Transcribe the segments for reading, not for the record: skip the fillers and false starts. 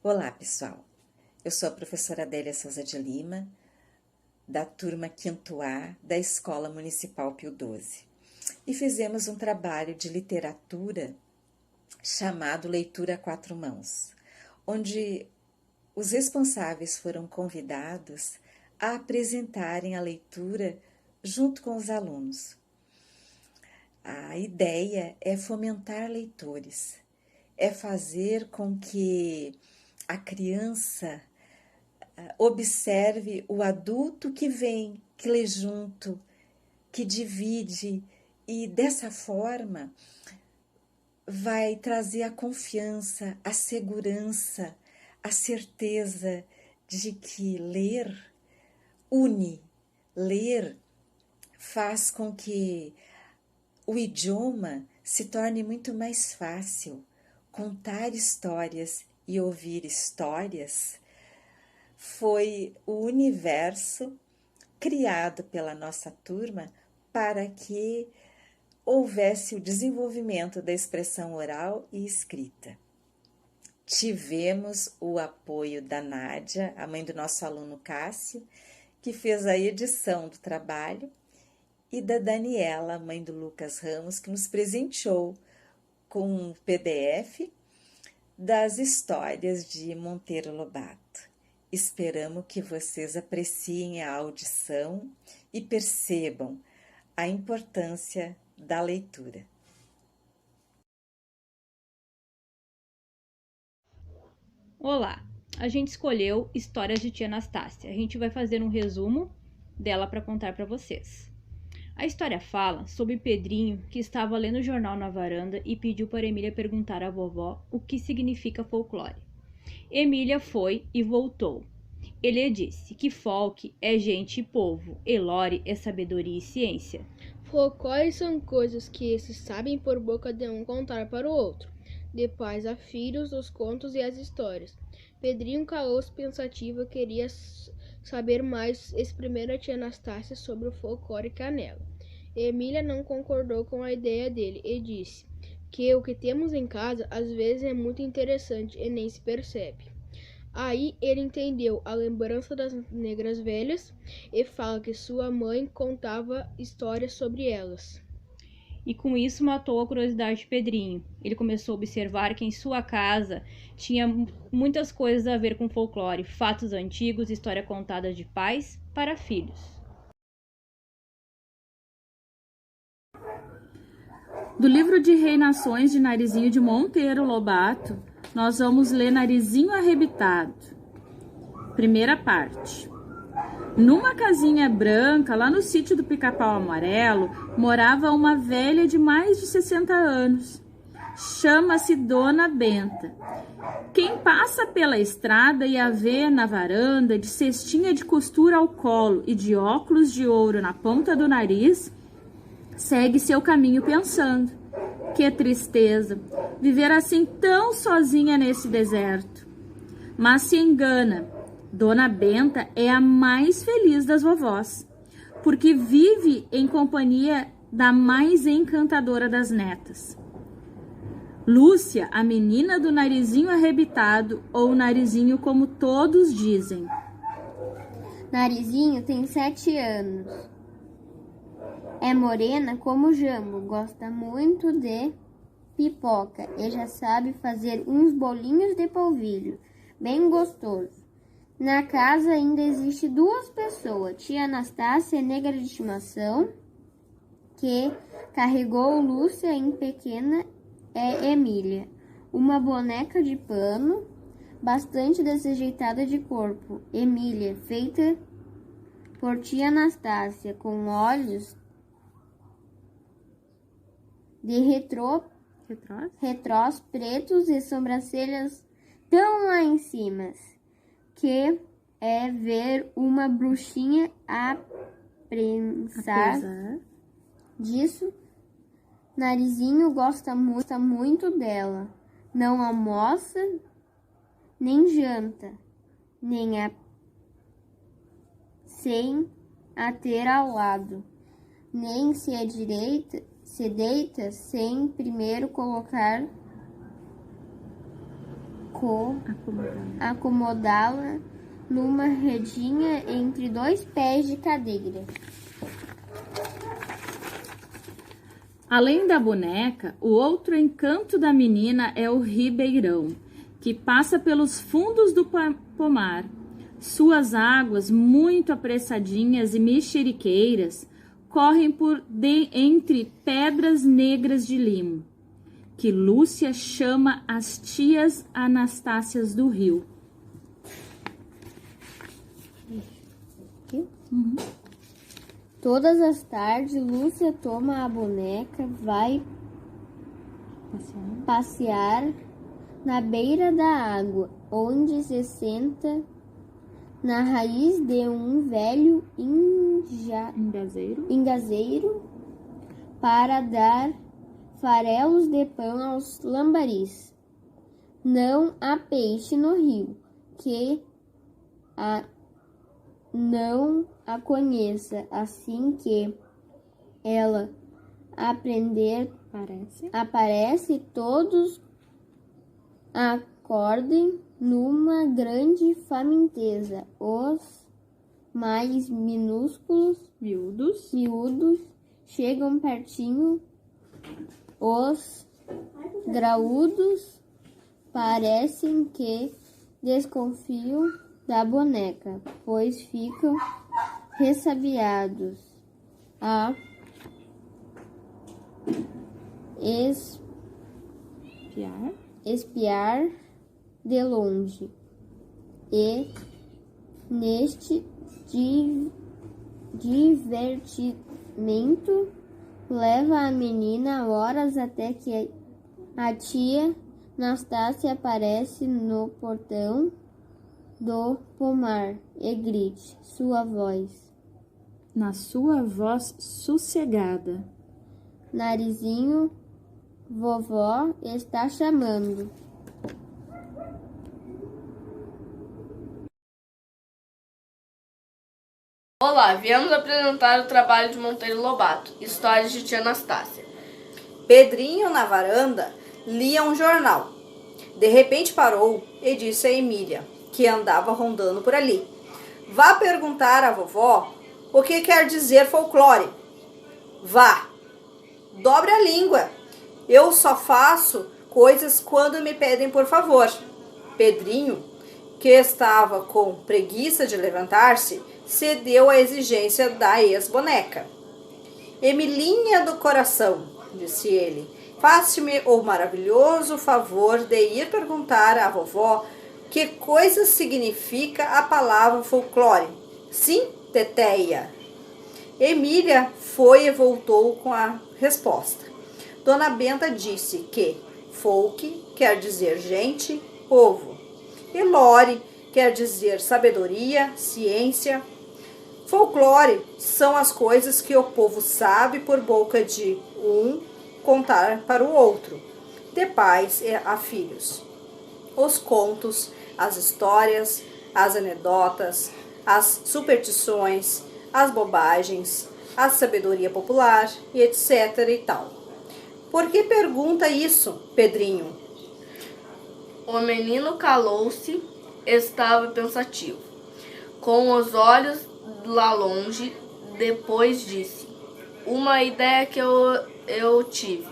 Olá, pessoal. Eu sou a professora Adélia Souza de Lima, da turma 5º A da Escola Municipal Pio XII. E fizemos um trabalho de literatura chamado Leitura a Quatro Mãos, onde os responsáveis foram convidados a apresentarem a leitura junto com os alunos. A ideia é fomentar leitores, é fazer com que a criança observe o adulto que vem, que lê junto, que divide e dessa forma vai trazer a confiança, a segurança, a certeza de que ler une, ler faz com que o idioma se torne muito mais fácil. Contar histórias e ouvir histórias foi o universo criado pela nossa turma para que houvesse o desenvolvimento da expressão oral e escrita. Tivemos o apoio da Nádia, a mãe do nosso aluno Cássio, que fez a edição do trabalho, e da Daniela, mãe do Lucas Ramos, que nos presenteou com um PDF das histórias de Monteiro Lobato. Esperamos que vocês apreciem a audição e percebam a importância da leitura. Olá, a gente escolheu Histórias de Tia Anastácia. A gente vai fazer um resumo dela para contar para vocês. A história fala sobre Pedrinho, que estava lendo o jornal na varanda e pediu para Emília perguntar à vovó o que significa folclore. Emília foi e voltou. Ele disse que folk é gente e povo, e lore é sabedoria e ciência. Folclore são coisas que esses sabem por boca de um contar para o outro, de pais a filhos, os contos e as histórias. Pedrinho calou-se pensativo, queria saber mais, exprimir a tia Anastácia sobre o folclore canela. Emília não concordou com a ideia dele e disse que o que temos em casa às vezes é muito interessante e nem se percebe. Aí ele entendeu a lembrança das negras velhas e fala que sua mãe contava histórias sobre elas. E com isso matou a curiosidade de Pedrinho. Ele começou a observar que em sua casa tinha muitas coisas a ver com folclore, fatos antigos, história contada de pais para filhos. Do livro de Reinações de Narizinho de Monteiro Lobato, nós vamos ler Narizinho Arrebitado. Primeira parte. Numa casinha branca, lá no sítio do Pica-Pau Amarelo, morava uma velha de mais de 60 anos. Chama-se Dona Benta. Quem passa pela estrada e a vê na varanda, de cestinha de costura ao colo e de óculos de ouro na ponta do nariz, segue seu caminho pensando: que tristeza, viver assim tão sozinha nesse deserto. Mas se engana, Dona Benta é a mais feliz das vovós, porque vive em companhia da mais encantadora das netas. Lúcia, a menina do narizinho arrebitado, ou narizinho como todos dizem. Narizinho tem 7 anos. É morena como jambo, gosta muito de pipoca e já sabe fazer uns bolinhos de polvilho, bem gostoso. Na casa ainda existe 2 pessoas, tia Anastácia, negra de estimação, que carregou Lúcia em pequena, é Emília, uma boneca de pano, bastante desajeitada de corpo. Emília, feita por tia Anastácia, com olhos de retrós pretos e sobrancelhas tão lá em cima, que é ver uma bruxinha apesar disso, Narizinho gosta muito dela. Não almoça, nem janta, nem sem a ter ao lado, nem se deita sem primeiro acomodá-la numa redinha entre 2 pés de cadeira. Além da boneca, o outro encanto da menina é o ribeirão, que passa pelos fundos do pomar. Suas águas, muito apressadinhas e mexeriqueiras, correm entre pedras negras de limo, que Lúcia chama as tias Anastácias do rio. Todas as tardes, Lúcia toma a boneca, vai passear na beira da água, onde se senta na raiz de um velho engazeiro para dar farelos de pão aos lambaris. Não há peixe no rio que não a conheça. Assim que ela aparece, todos acordem numa grande faminteza. Os mais minúsculos, miúdos, chegam pertinho. Os graúdos parecem que desconfiam da boneca, pois ficam ressabiados a espiar de longe. E neste divertimento leva a menina horas até que a tia Anastácia aparece no portão do pomar e grite na sua voz sossegada: Narizinho, vovó está chamando. Olá, viemos apresentar o trabalho de Monteiro Lobato, Histórias de Tia Anastácia. Pedrinho, na varanda, lia um jornal. De repente parou e disse a Emília, que andava rondando por ali: vá perguntar à vovó o que quer dizer folclore. Vá, dobre a língua. Eu só faço coisas quando me pedem por favor. Pedrinho, que estava com preguiça de levantar-se, cedeu à exigência da ex-boneca. Emilinha do coração, disse ele, faça-me o maravilhoso favor de ir perguntar à vovó que coisa significa a palavra folclore. Sim, teteia. Emília foi e voltou com a resposta. Dona Benta disse que folk quer dizer gente, povo, e lore quer dizer sabedoria, ciência. Folclore são as coisas que o povo sabe por boca de um contar para o outro, de pais a filhos. Os contos, as histórias, as anedotas, as superstições, as bobagens, a sabedoria popular e etc. e tal. Por que pergunta isso, Pedrinho? O menino calou-se, estava pensativo, com os olhos lá longe. Depois disse: uma ideia que eu tive.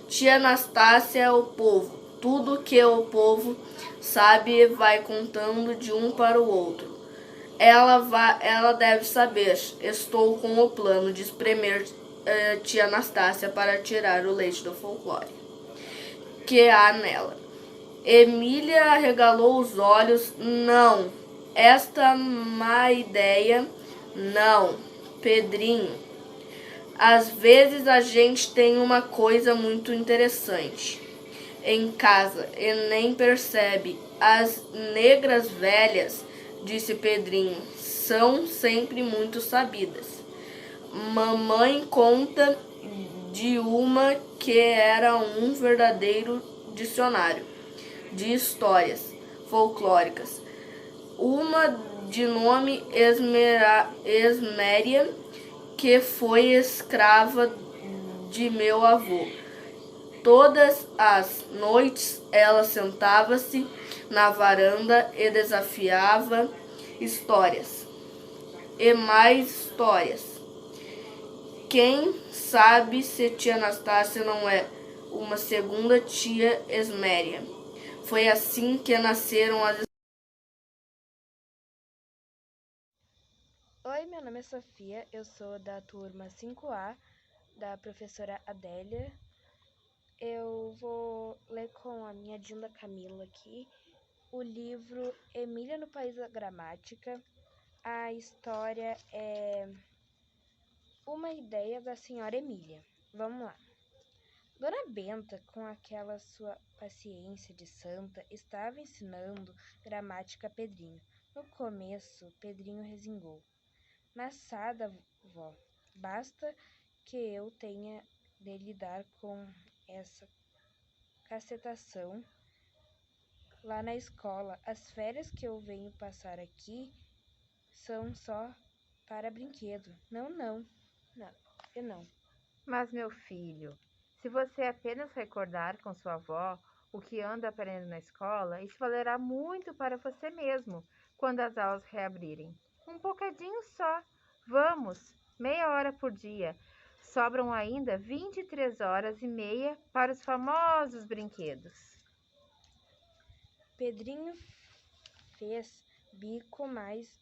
Tia Anastácia é o povo. Tudo que o povo sabe vai contando de um para o outro. Ela deve saber. Estou com o plano de espremer tia Anastácia para tirar o leite do folclore que há nela. Emília arregalou os olhos. Não, esta má ideia não, Pedrinho. Às vezes a gente tem uma coisa muito interessante em casa e nem percebe. As negras velhas, disse Pedrinho, são sempre muito sabidas. Mamãe conta de uma que era um verdadeiro dicionário de histórias folclóricas. Uma de nome Esméria, que foi escrava de meu avô. Todas as noites ela sentava-se na varanda e desafiava histórias e mais histórias. Quem sabe se tia Anastácia não é uma segunda tia Esméria. Foi assim que nasceram as... Oi, meu nome é Sofia, eu sou da turma 5A, da professora Adélia. Eu vou ler com a minha Dinda Camila aqui o livro Emília no País da Gramática. A história é uma ideia da senhora Emília. Vamos lá. Dona Benta, com aquela sua paciência de santa, estava ensinando gramática a Pedrinho. No começo, Pedrinho resingou. Maçada, vó, basta que eu tenha de lidar com essa cacetação lá na escola. As férias que eu venho passar aqui são só para brinquedo. Não, eu não. Mas, meu filho, se você apenas recordar com sua avó o que anda aprendendo na escola, isso valerá muito para você mesmo quando as aulas reabrirem. Um bocadinho só. Vamos, meia hora por dia. Sobram ainda 23 horas e meia para os famosos brinquedos. Pedrinho fez bico, mas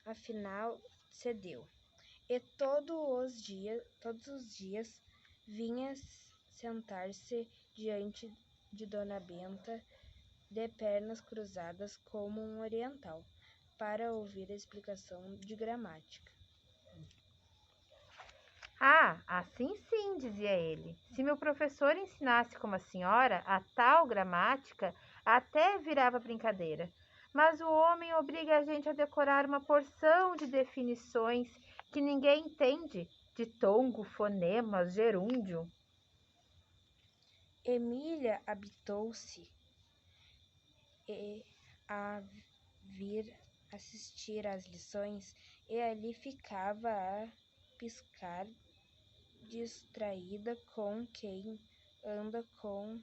afinal cedeu. E todos os dias vinha sentar-se diante de Dona Benta, de pernas cruzadas como um oriental, para ouvir a explicação de gramática. Ah, assim sim, dizia ele. Se meu professor ensinasse como a senhora a tal gramática, até virava brincadeira. Mas o homem obriga a gente a decorar uma porção de definições que ninguém entende, de tongo, fonemas, gerúndio. Emília habitou-se a vir assistir às lições e ali ficava a piscar, distraída com quem anda com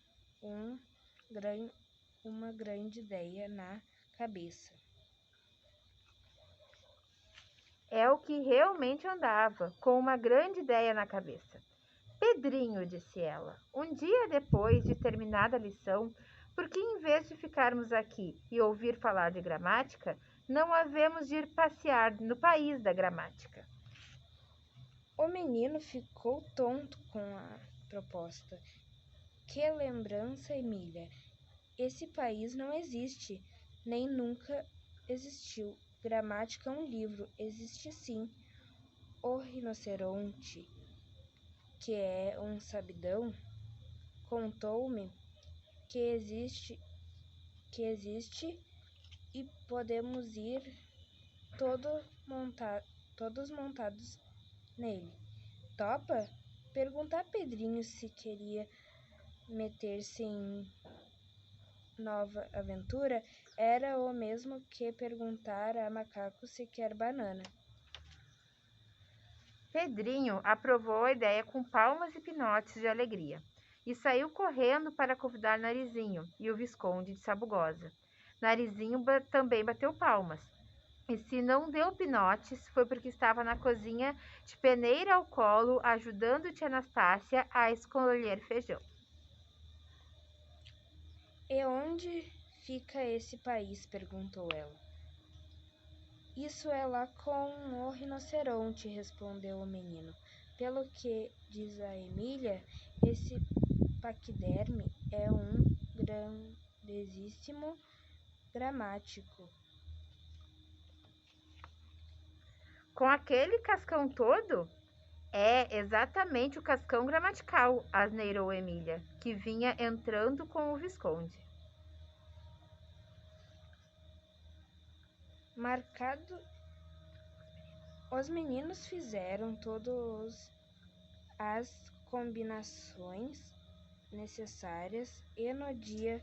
uma grande ideia na cabeça. É o que realmente andava, com uma grande ideia na cabeça. Pedrinho, disse ela, um dia depois de terminada a lição, por que em vez de ficarmos aqui e ouvir falar de gramática, não havemos de ir passear no país da gramática? O menino ficou tonto com a proposta. Que lembrança, Emília! Esse país não existe, nem nunca existiu. Gramática é um livro, existe sim. O rinoceronte, que é um sabidão, contou-me que existe e podemos ir todos montados nele. Topa? Perguntar a Pedrinho se queria meter-se em nova aventura era o mesmo que perguntar a Macaco se quer banana. Pedrinho aprovou a ideia com palmas e pinotes de alegria e saiu correndo para convidar Narizinho e o Visconde de Sabugosa. Narizinho também bateu palmas. E se não deu pinotes, foi porque estava na cozinha de peneira ao colo, ajudando tia Anastácia a escolher feijão. E onde fica esse país? Perguntou ela. Isso é lá com o rinoceronte, respondeu o menino. Pelo que diz a Emília, esse paquiderme é um grandíssimo gramático. Com aquele cascão todo? É exatamente o cascão gramatical, asneirou Emília, que vinha entrando com o Visconde. Marcado, os meninos fizeram todas as combinações necessárias e no dia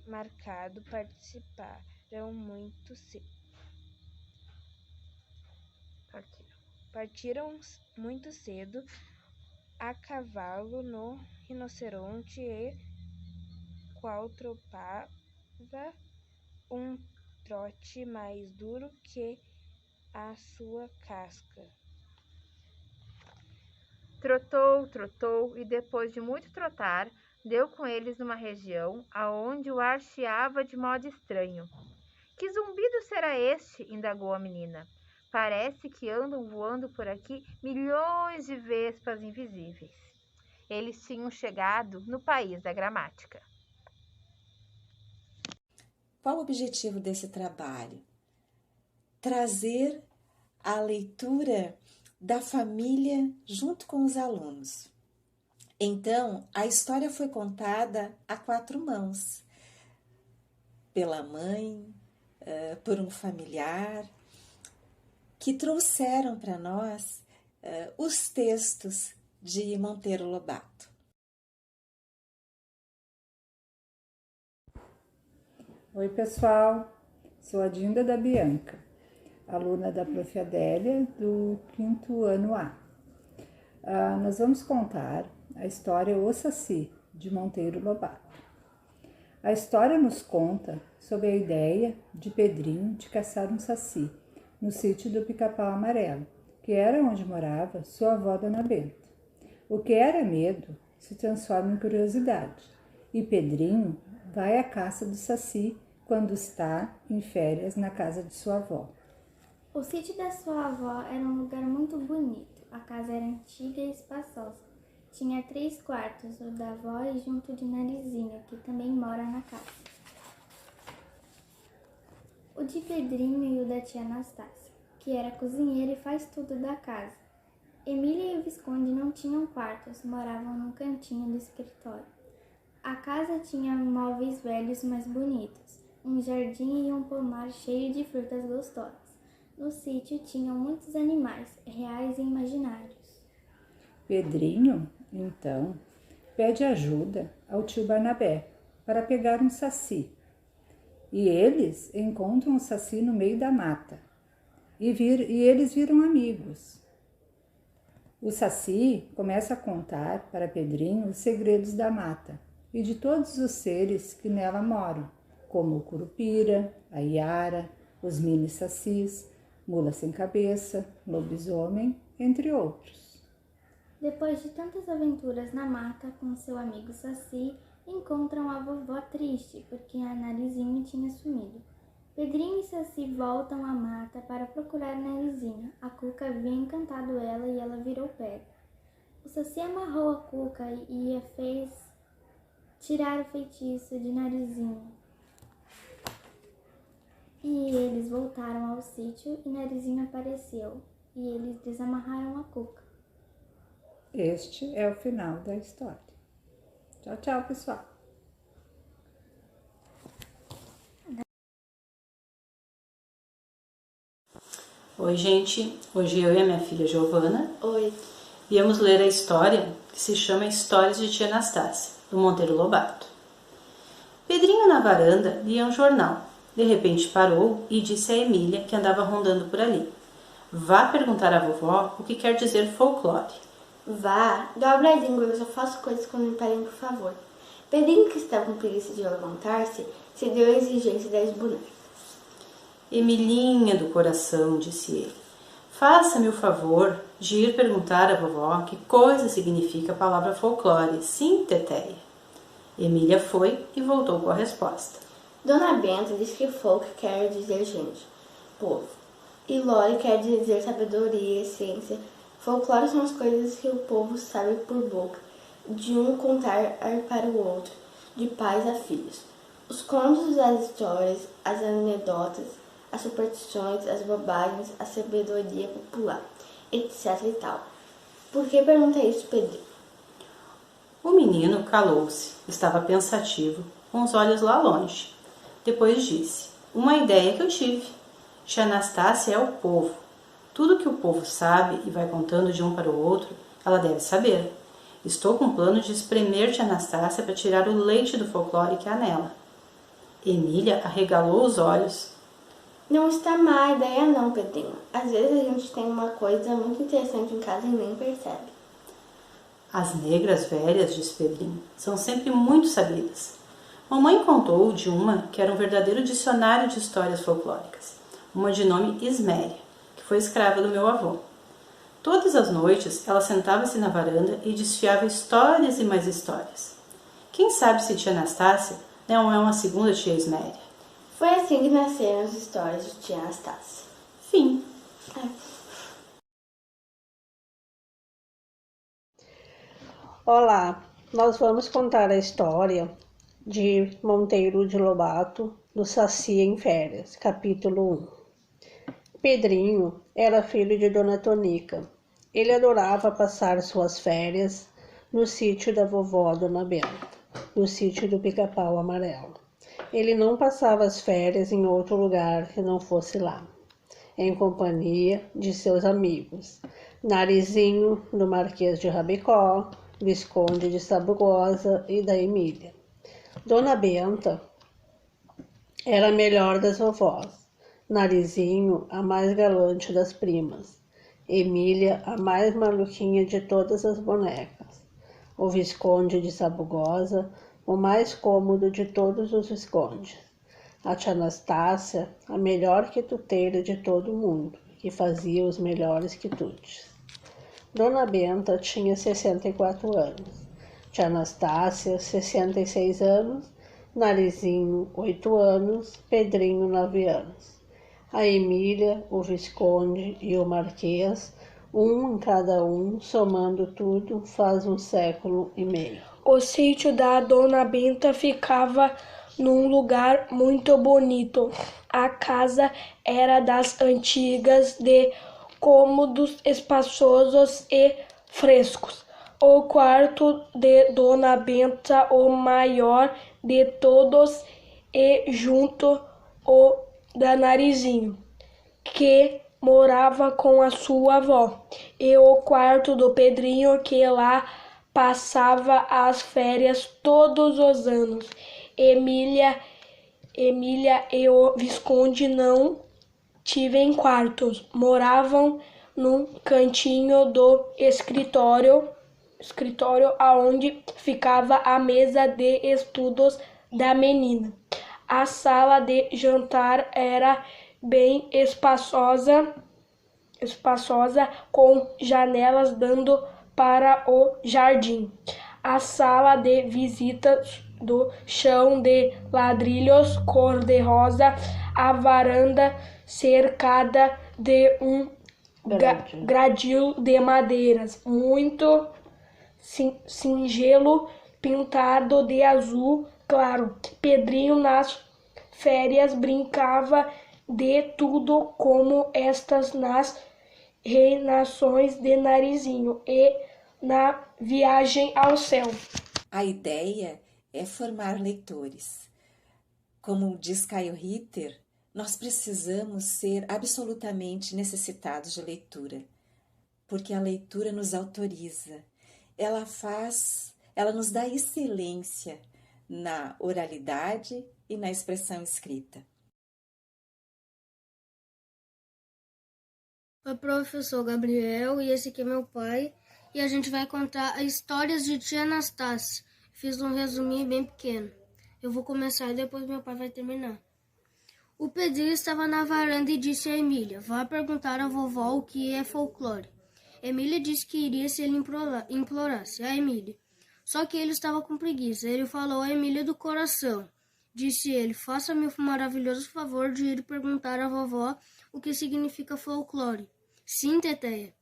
marcado partiram muito cedo a cavalo no rinoceronte e qual tropava um trote mais duro que a sua casca. Trotou, trotou e depois de muito trotar, deu com eles numa região aonde o ar chiava de modo estranho. Que zumbido será este? Indagou a menina. Parece que andam voando por aqui milhões de vespas invisíveis. Eles tinham chegado no país da gramática. Qual o objetivo desse trabalho? Trazer a leitura da família junto com os alunos. Então, a história foi contada a 4 mãos, pela mãe, por um familiar, que trouxeram para nós os textos de Monteiro Lobato. Oi, pessoal, sou a Dinda da Bianca, aluna da Prof. Adélia, do 5º ano A. Nós vamos contar a história O Saci, de Monteiro Lobato. A história nos conta sobre a ideia de Pedrinho de caçar um saci no sítio do Pica-Pau Amarelo, que era onde morava sua avó Dona Benta. O que era medo se transforma em curiosidade, e Pedrinho vai à caça do saci quando está em férias na casa de sua avó. O sítio da sua avó era um lugar muito bonito. A casa era antiga e espaçosa. Tinha 3 quartos, o da avó e junto de Narizinho, que também mora na casa. O de Pedrinho e o da tia Anastácia, que era cozinheira e faz tudo da casa. Emília e o Visconde não tinham quartos, moravam num cantinho do escritório. A casa tinha móveis velhos mas bonitos, um jardim e um pomar cheio de frutas gostosas. No sítio tinham muitos animais, reais e imaginários. Pedrinho, então, pede ajuda ao tio Barnabé para pegar um saci. E eles encontram o saci no meio da mata. E eles viram amigos. O saci começa a contar para Pedrinho os segredos da mata e de todos os seres que nela moram, como o curupira, a iara, os mini-sacis, mula sem cabeça, lobisomem, entre outros. Depois de tantas aventuras na mata com seu amigo Saci, encontram a vovó triste porque a Narizinho tinha sumido. Pedrinho e Saci voltam à mata para procurar Narizinho. A Cuca havia encantado ela e ela virou pedra. O Saci amarrou a Cuca e a fez tirar o feitiço de Narizinho. E eles voltaram ao sítio e Narizinho apareceu e eles desamarraram a Cuca. Este é o final da história. Tchau, tchau, pessoal. Oi, gente. Hoje eu e a minha filha Giovana Oi. viemos ler a história que se chama Histórias de Tia Anastácia, do Monteiro Lobato. Pedrinho na varanda lia um jornal. De repente parou e disse a Emília, que andava rondando por ali: "Vá perguntar à vovó o que quer dizer folclore." Vá, dobra a língua, eu só faço coisas quando me parem, por favor. Pedrinho, que estava com preguiça de levantar-se, cedeu à exigência das bonecas. "Emilinha do coração", disse ele, "faça-me o favor de ir perguntar à vovó que coisa significa a palavra folclore. Sim, teteia." Emília foi e voltou com a resposta. Dona Benta diz que folk quer dizer gente, povo, e lore quer dizer sabedoria, ciência. Folclore são as coisas que o povo sabe por boca, de um contar para o outro, de pais a filhos. Os contos, as histórias, as anedotas, as superstições, as bobagens, a sabedoria popular, etc e tal. Por que pergunta isso, Pedrinho? O menino calou-se, estava pensativo, com os olhos lá longe. Depois disse: "Uma ideia que eu tive. Tia Anastácia é o povo. Tudo que o povo sabe e vai contando de um para o outro, ela deve saber. Estou com plano de espremer Tia Anastácia para tirar o leite do folclore que há nela." Emília arregalou os olhos. Não está má a ideia não, Pedrinho. Às vezes a gente tem uma coisa muito interessante em casa e nem percebe. "As negras velhas", disse Pedrinho, "são sempre muito sabidas. Mamãe contou de uma que era um verdadeiro dicionário de histórias folclóricas, uma de nome Isméria, que foi escrava do meu avô. Todas as noites ela sentava-se na varanda e desfiava histórias e mais histórias. Quem sabe se tia Anastácia não é uma segunda tia Isméria. Foi assim que nasceram as histórias de tia Anastácia. Fim. Olá, nós vamos contar a história de Monteiro de Lobato, do Saci em Férias, capítulo 1. Pedrinho era filho de Dona Tonica. Ele adorava passar suas férias no sítio da vovó Dona Benta, no sítio do Pica-Pau Amarelo. Ele não passava as férias em outro lugar que não fosse lá, em companhia de seus amigos, Narizinho, do Marquês de Rabicó, Visconde de Sabugosa e da Emília. Dona Benta era a melhor das vovós, Narizinho, a mais galante das primas, Emília, a mais maluquinha de todas as bonecas, o Visconde de Sabugosa, o mais cômodo de todos os viscondes, a tia Anastácia, a melhor quituteira de todo mundo, que fazia os melhores quitutes. Dona Benta tinha 64 anos, tia Anastácia, 66 anos, Narizinho, 8 anos, Pedrinho, 9 anos. A Emília, o Visconde e o Marquês, um em cada um, somando tudo, faz 1 século e meio. O sítio da Dona Benta ficava num lugar muito bonito. A casa era das antigas, de cômodos espaçosos e frescos. O quarto de Dona Benta, o maior de todos, e junto o da Narizinho, que morava com a sua avó, e o quarto do Pedrinho, que lá passava as férias todos os anos. Emília e o Visconde não tiveram quartos, moravam num cantinho do escritório aonde ficava a mesa de estudos da menina. A sala de jantar era bem espaçosa, com janelas dando para o jardim. A sala de visitas, do chão de ladrilhos cor-de-rosa, a varanda cercada de um gradil de madeiras muito singelo, pintado de azul claro. Pedrinho nas férias brincava de tudo como estas nas reinações de Narizinho e na viagem ao céu. A ideia é formar leitores. Como diz Caio Ritter, nós precisamos ser absolutamente necessitados de leitura, porque a leitura nos autoriza, ela nos dá excelência na oralidade e na expressão escrita. Oi, professor Gabriel, e esse aqui é meu pai, e a gente vai contar histórias de tia Anastácia. Fiz um resuminho bem pequeno. Eu vou começar e depois meu pai vai terminar. O Pedrinho estava na varanda e disse a Emília: vá perguntar à vovó o que é folclore. Emília disse que iria se ele implorasse a Emília. Só que ele estava com preguiça. Ele falou a Emília do coração. Disse ele: faça-me o maravilhoso favor de ir perguntar à vovó o que significa folclore. Sim, Teteia.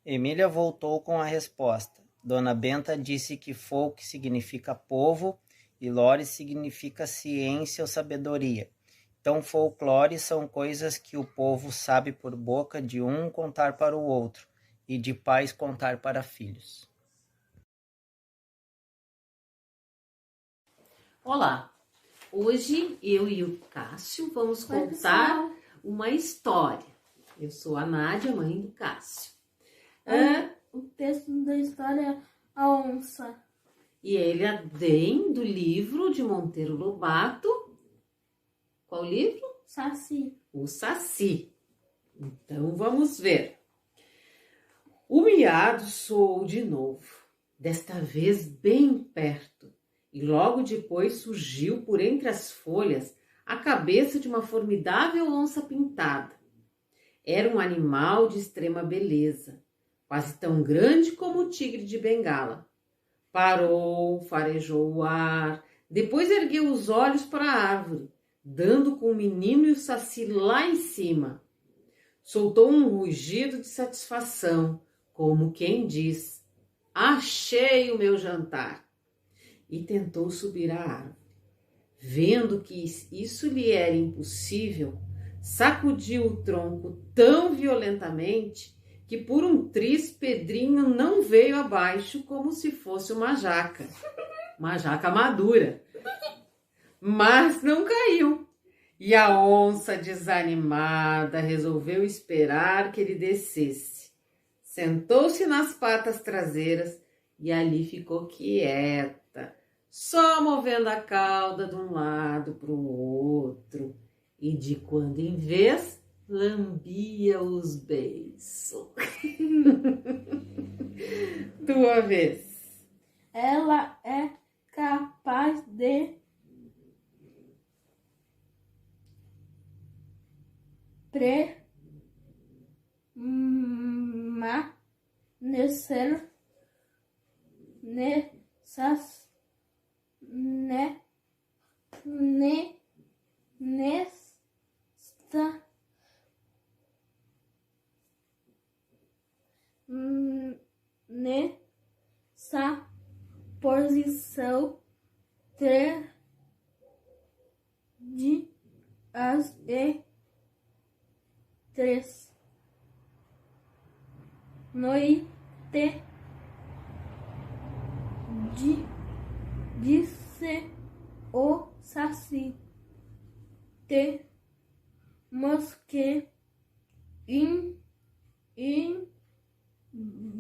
Emília voltou com a resposta. Dona Benta disse que folk significa povo e lore significa ciência ou sabedoria. Então, folclore são coisas que o povo sabe por boca de um contar para o outro e de pais contar para filhos. Olá, hoje eu e o Cássio vamos contar uma história. Eu sou a Nádia, mãe do Cássio. O texto da história é A Onça. E ele vem do livro de Monteiro Lobato. Qual livro? Saci. O Saci. Então vamos ver. O miado soou de novo, desta vez bem perto, e logo depois surgiu por entre as folhas a cabeça de uma formidável onça pintada. Era um animal de extrema beleza, quase tão grande como o tigre de Bengala. Parou, farejou o ar, depois ergueu os olhos para a árvore, dando com o menino e o Saci lá em cima. Soltou um rugido de satisfação, como quem diz: achei o meu jantar! E tentou subir a árvore. Vendo que isso lhe era impossível, sacudiu o tronco tão violentamente que por um triz Pedrinho não veio abaixo como se fosse uma jaca madura. Mas não caiu. E a onça, desanimada, resolveu esperar que ele descesse. Sentou-se nas patas traseiras e ali ficou quieta, só movendo a cauda de um lado para o outro. E de quando em vez, lambia os beiços. Tua vez. Ela é capaz de permanecer nessas nesta nessa posição 3 dias e 3 noites, disse o Saci. Temos que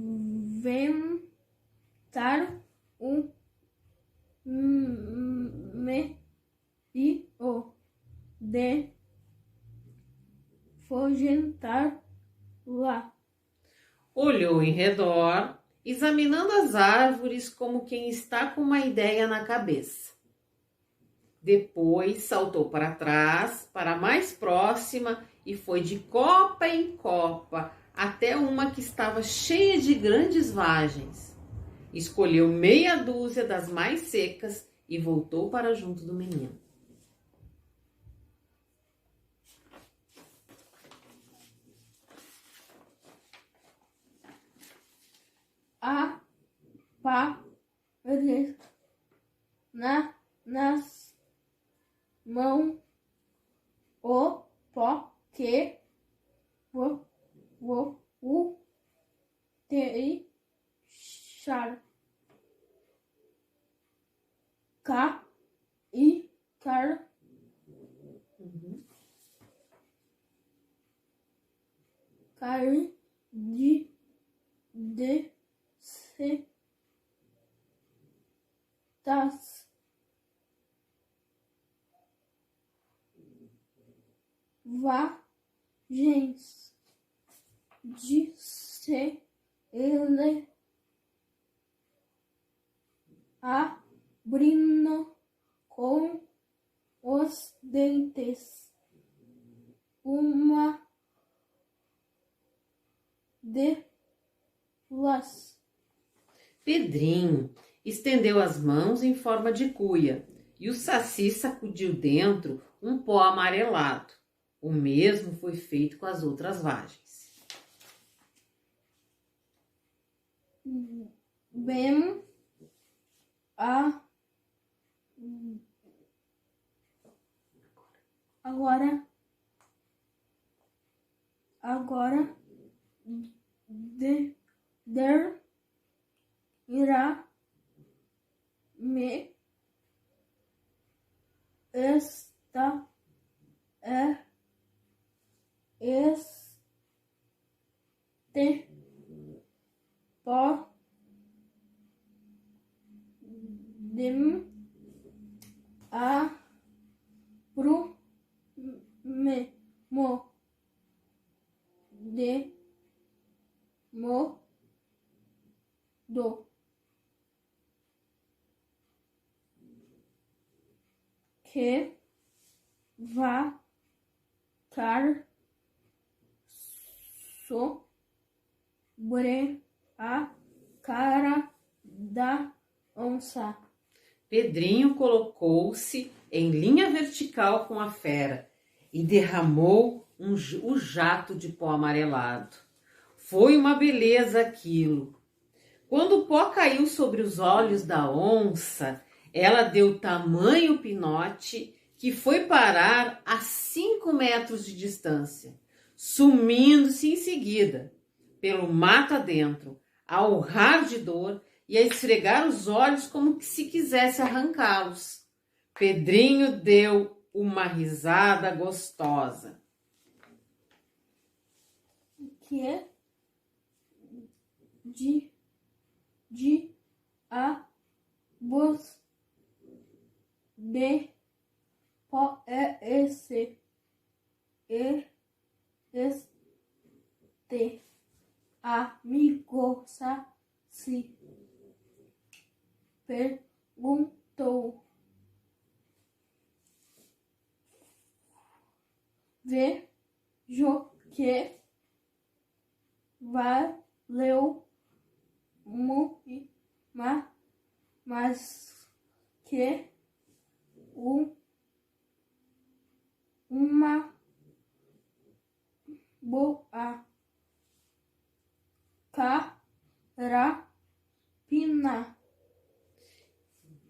inventar um meio de afugentar lá. Olhou em redor, examinando as árvores como quem está com uma ideia na cabeça. Depois saltou para trás, para a mais próxima, e foi de copa em copa até uma que estava cheia de grandes vagens. Escolheu meia dúzia das mais secas e voltou para junto do menino. Nas mãos o pó que vou deixar cair de das vagens, disse ele, abrindo com os dentes uma delas. Pedrinho estendeu as mãos em forma de cuia e o Saci sacudiu dentro um pó amarelado. O mesmo foi feito com as outras vagens. Bem, agora irá me esta este podem que vacar sobre a cara da onça. Pedrinho colocou-se em linha vertical com a fera e derramou o jato de pó amarelado. Foi uma beleza aquilo. Quando o pó caiu sobre os olhos da onça, ela deu tamanho pinote que foi parar a 5 metros de distância, sumindo-se em seguida, pelo mato adentro, a urrar de dor e a esfregar os olhos como se quisesse arrancá-los. Pedrinho deu uma risada gostosa. Que de a vos de esse este amigo se perguntou. Vejo que valeu muito, mas que uma boa carapina.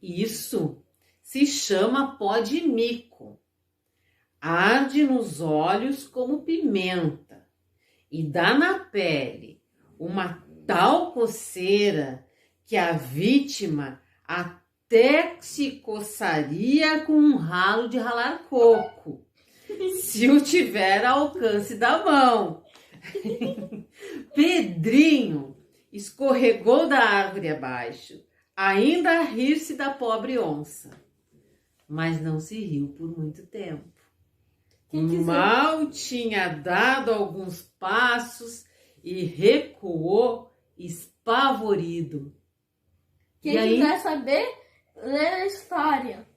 Isso se chama pó de mico. Arde nos olhos como pimenta e dá na pele uma tal coceira que a vítima até se coçaria com um ralo de ralar coco, se o tiver ao alcance da mão. Pedrinho escorregou da árvore abaixo, ainda a rir-se da pobre onça, mas não se riu por muito tempo. Mal tinha dado alguns passos e recuou espavorido. Quem quiser saber, lê a história.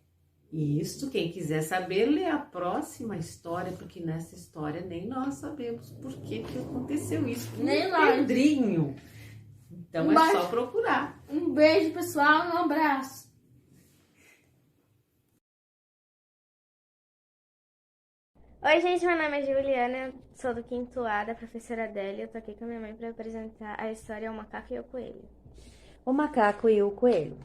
Isso, quem quiser saber, lê a próxima história, porque nessa história nem nós sabemos por que aconteceu isso com Nem o nós. Pedrinho. Então é só procurar. Um beijo, pessoal, um abraço. Oi, gente, meu nome é Juliana, sou do 5º A da professora Adélia. Eu tô aqui com a minha mãe para apresentar a história O Macaco e o Coelho. O macaco e o coelho.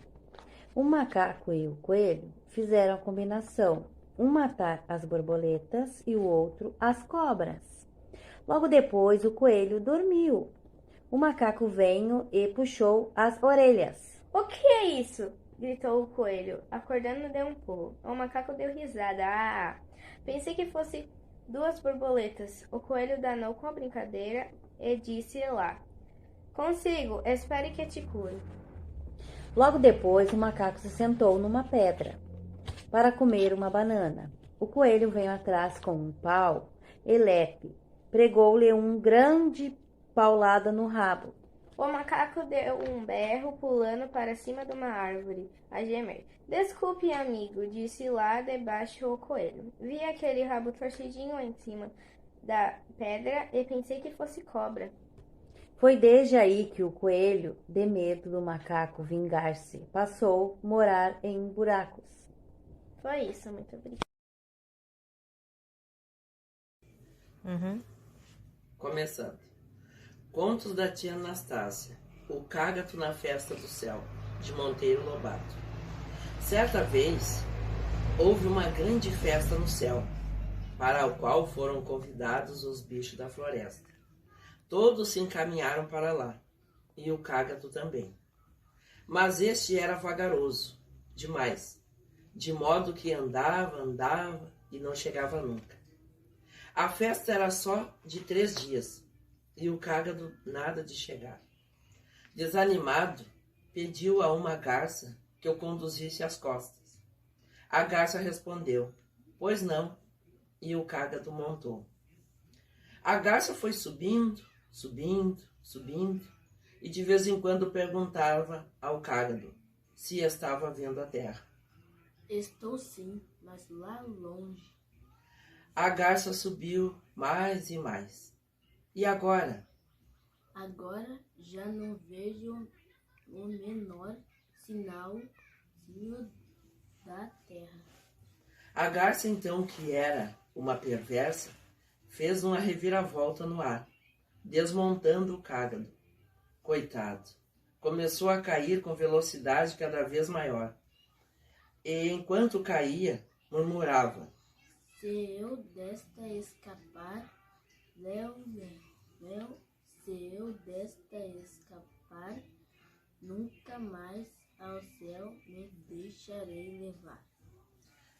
O macaco e o coelho fizeram a combinação, um matar as borboletas e o outro as cobras. Logo depois, o coelho dormiu. O macaco veio e puxou as orelhas. O que é isso? Gritou o coelho, acordando deu um pulo. O macaco deu risada. Ah! Pensei que fosse 2 borboletas. O coelho danou com a brincadeira e disse lá: Consigo, espere que te cure. Logo depois, o macaco se sentou numa pedra para comer uma banana. O coelho veio atrás com um pau e lepe, pregou-lhe um grande paulada no rabo. O macaco deu um berro, pulando para cima de uma árvore, a gemer. Desculpe, amigo, disse lá debaixo o coelho. Vi aquele rabo torcidinho em cima da pedra e pensei que fosse cobra. Foi desde aí que o coelho, de medo do macaco vingar-se, passou a morar em buracos. Foi isso, muito obrigada. Começando. Contos da tia Anastácia. O Cágato na Festa do Céu, de Monteiro Lobato. Certa vez, houve uma grande festa no céu, para a qual foram convidados os bichos da floresta. Todos se encaminharam para lá, e o Cágato também. Mas este era vagaroso, demais, de modo que andava e não chegava nunca. A festa era só de 3 dias, e o Cágato nada de chegar. Desanimado, pediu a uma garça que o conduzisse às costas. A garça respondeu: pois não, e o Cágato montou. A garça foi subindo, e de vez em quando perguntava ao Cágato se estava vendo a terra. Estou sim, mas lá longe. A garça subiu mais e mais. E agora? Agora já não vejo o menor sinalzinho da terra. A garça, então, que era uma perversa, fez uma reviravolta no ar, desmontando o cágado. Coitado, começou a cair com velocidade cada vez maior. E enquanto caía, murmurava: Se eu desta escapar, se eu desta escapar, nunca mais ao céu me deixarei levar.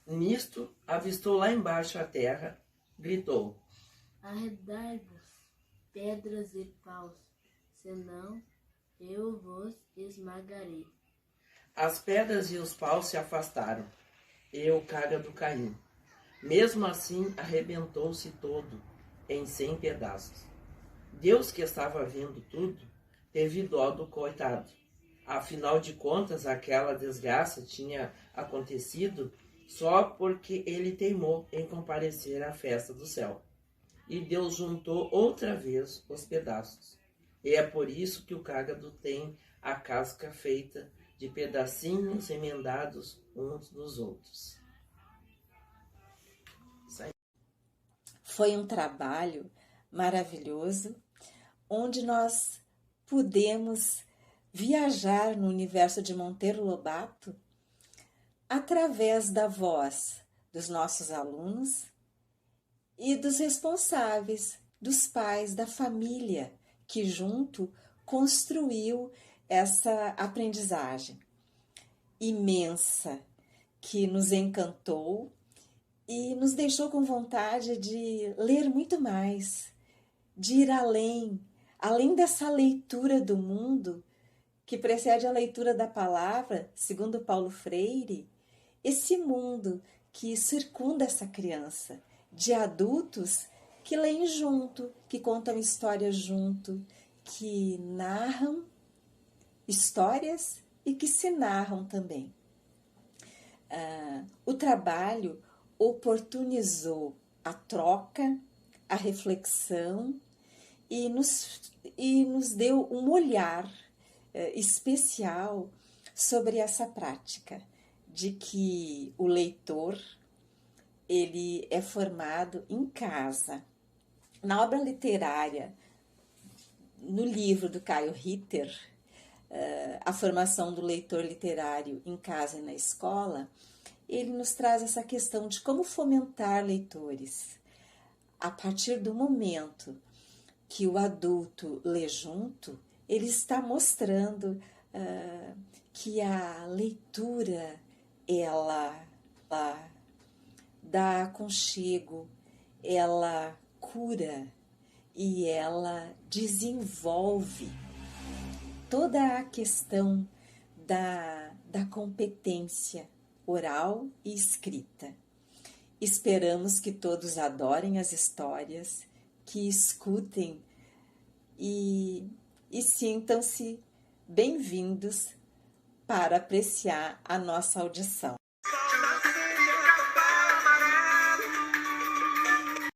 Nisto, avistou lá embaixo a terra, gritou: Arredai-vos, pedras e paus, senão eu vos esmagarei. As pedras e os paus se afastaram, e o cágado caiu. Mesmo assim, arrebentou-se todo em 100 pedaços. Deus, que estava vendo tudo, teve dó do coitado. Afinal de contas, aquela desgraça tinha acontecido só porque ele teimou em comparecer à festa do céu. E Deus juntou outra vez os pedaços. E é por isso que o cágado tem a casca feita de pedacinhos emendados uns dos outros. Foi um trabalho maravilhoso, onde nós pudemos viajar no universo de Monteiro Lobato através da voz dos nossos alunos e dos responsáveis, dos pais, da família, que junto construiu essa aprendizagem imensa, que nos encantou e nos deixou com vontade de ler muito mais, de ir além dessa leitura do mundo que precede a leitura da palavra, segundo Paulo Freire, esse mundo que circunda essa criança, de adultos que leem junto, que contam histórias junto, que narram histórias e que se narram também. O trabalho oportunizou a troca, a reflexão e nos deu um olhar especial sobre essa prática de que o leitor ele é formado em casa. Na obra literária, no livro do Caio Ritter, A Formação do Leitor Literário em Casa e na Escola, ele nos traz essa questão de como fomentar leitores. A partir do momento que o adulto lê junto, ele está mostrando que a leitura, ela dá aconchego, ela cura e ela desenvolve toda a questão da competência oral e escrita. Esperamos que todos adorem as histórias, que escutem e sintam-se bem-vindos para apreciar a nossa audição.